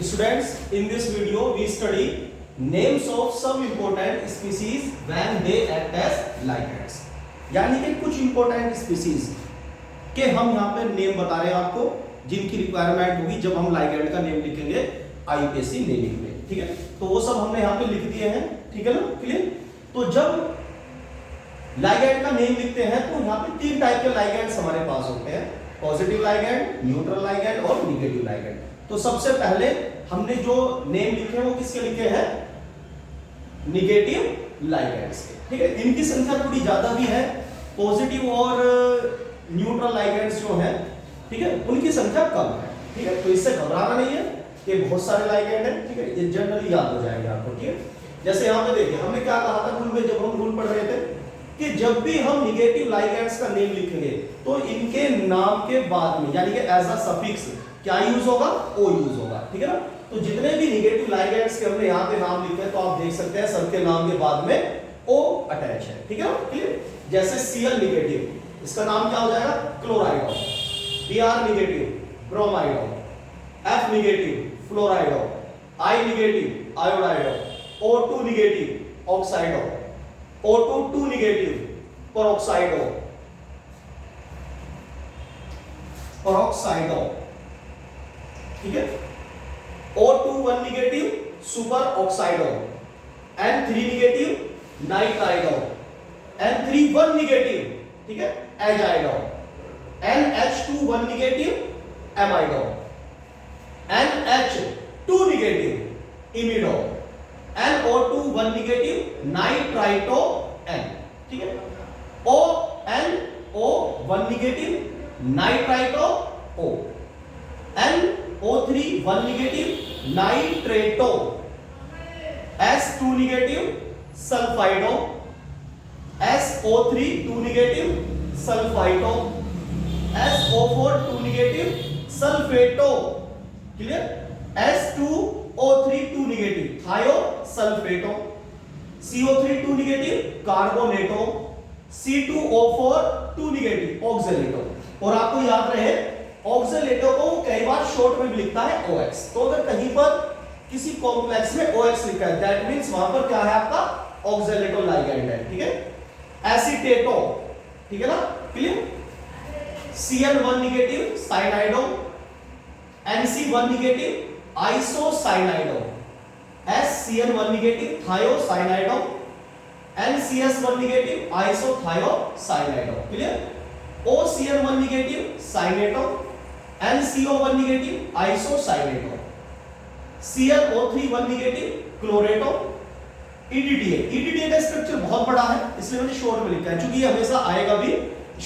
Students, in this video we study names of some important species when they act as ligands. यानी कि कुछ important species के हम यहाँ पे नेम बता रहे हैं आपको, जिनकी रिक्वायरमेंट होगी जब हम लाइगैंड का नेम लिखेंगे आईपीएससी नेमिंग में. ठीक है, तो वो सब हमने यहाँ पे लिख दिए हैं. ठीक है ना, क्लियर. तो जब लाइगैंड का नेम लिखते हैं तो यहाँ पे तीन टाइप के लाइगैंड्स हमारे पास होते हैं: पॉजिटिव लाइगैंड, न्यूट्रल लाइगैंड और निगेटिव लाइगैंड. तो सबसे पहले हमने जो नेम लिखे हैं वो किसके लिखे हैं? निगेटिव लाइगैंड्स के. ठीक है, इनकी संख्या थोड़ी ज्यादा भी है. पॉजिटिव और न्यूट्रल लाइगैंड्स जो हैं, ठीक है, उनकी संख्या कम है. ठीक है, तो इससे घबराना नहीं है कि बहुत सारे लाइगैंड हैं. ठीक है, ये जनरली याद हो जाएंगे आपको. ठीक है, जैसे यहाँ पे देखिए हमने क्या कहा था रूल में, जब हम रूल पढ़ रहे थे कि जब भी हम निगेटिव लाइगैंड्स का नेम लिखेंगे तो इनके नाम के बाद में यानी कि एज अ सफिक्स क्या यूज होगा? ओ यूज होगा. ठीक है ना. तो जितने भी निगेटिव लाइगैंड्स के हमने यहाँ पे नाम लिखे हैं तो आप देख सकते हैं सबके नाम के बाद में ओ अटैच है. ठीक है, क्लियर. जैसे Cl निगेटिव, इसका नाम क्या हो जाएगा? Chloride of. Br negative, bromide of. F negative, fluoride of. I negative, iodide of. O2 negative, oxide of. O2 negative, peroxide of. Peroxide of. ठीक है. O2 negative, super oxide of. N3 negative, nitride of. N3 negative, ठीक है, azide of. NH2 negative, amide of. NH2 negative, imide of. NO2 negative, nitrito N. ठीक है. ONO negative, nitrito O. NO3 negative, nitrato. S2 negative, sulphido. SO3 negative, सल्फाइटो. SO4 negative, सल्फेटो. Clear. S2O3 negative, थायो सल्फेटो. CO3 negative, कार्बोनेटो. C2O4 negative, ऑक्सलेटो. और आपको याद रहे ऑक्सलेटो को कई बार short में भी लिखता है OX. तो अगर कहीं पर किसी कॉम्प्लेक्स में OX लिखा है दैट मींस वहां पर क्या है? आपका ऑक्सलेटो लाइगैंड है. ठीक है. एसीटेटो. ठीक है ना, clear. Cl negative, cyanido. NC1 negative, isocyanido. SCN1 negative, thiocyanido. NCS1 negative, isothiocyanido. Clear. OCN1 negative, cyanato. NCO1 negative, isocyanato. ClO3 negative, chlorato. EDTA का स्ट्रक्चर बहुत बड़ा है इसलिए मैंने शॉर्ट में लिखा है, क्योंकि ये हमेशा आएगा भी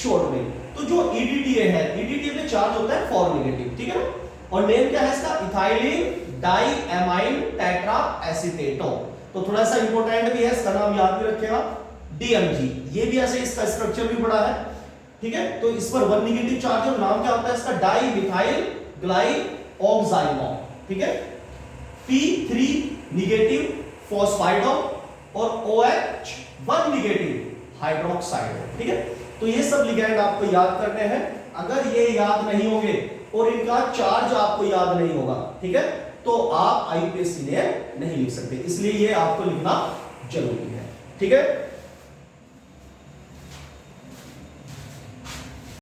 शॉर्ट में. तो जो EDTA है, EDTA में चार्ज होता है 4 निगेटिव. ठीक है ना. और नेम क्या है इसका? Ethylene diamine tetra acetato. तो थोड़ा सा इंपॉर्टेंट भी है, इसका नाम याद भी रखेगा. DMG, ये भी ऐसे इसका स्ट्रक्चर भी बड़ा है. ठीक है. तो इस पर 1 निगेटिव चार्ज है. नाम क्या होता है इसका? डाइमिथाइल ग्लाइऑक्साइनॉन. ठीक है. P3 negative, फॉस्फाइडो. और OH1 निगेटिव, हाइड्रोक्साइड. ठीक है. तो ये सब लिगैंड आपको याद करने हैं. अगर ये याद नहीं होंगे और इनका चार्ज आपको याद नहीं होगा, ठीक है, तो आप आईपीएससी नेम नहीं लिख सकते. इसलिए ये आपको लिखना जरूरी है. ठीक है.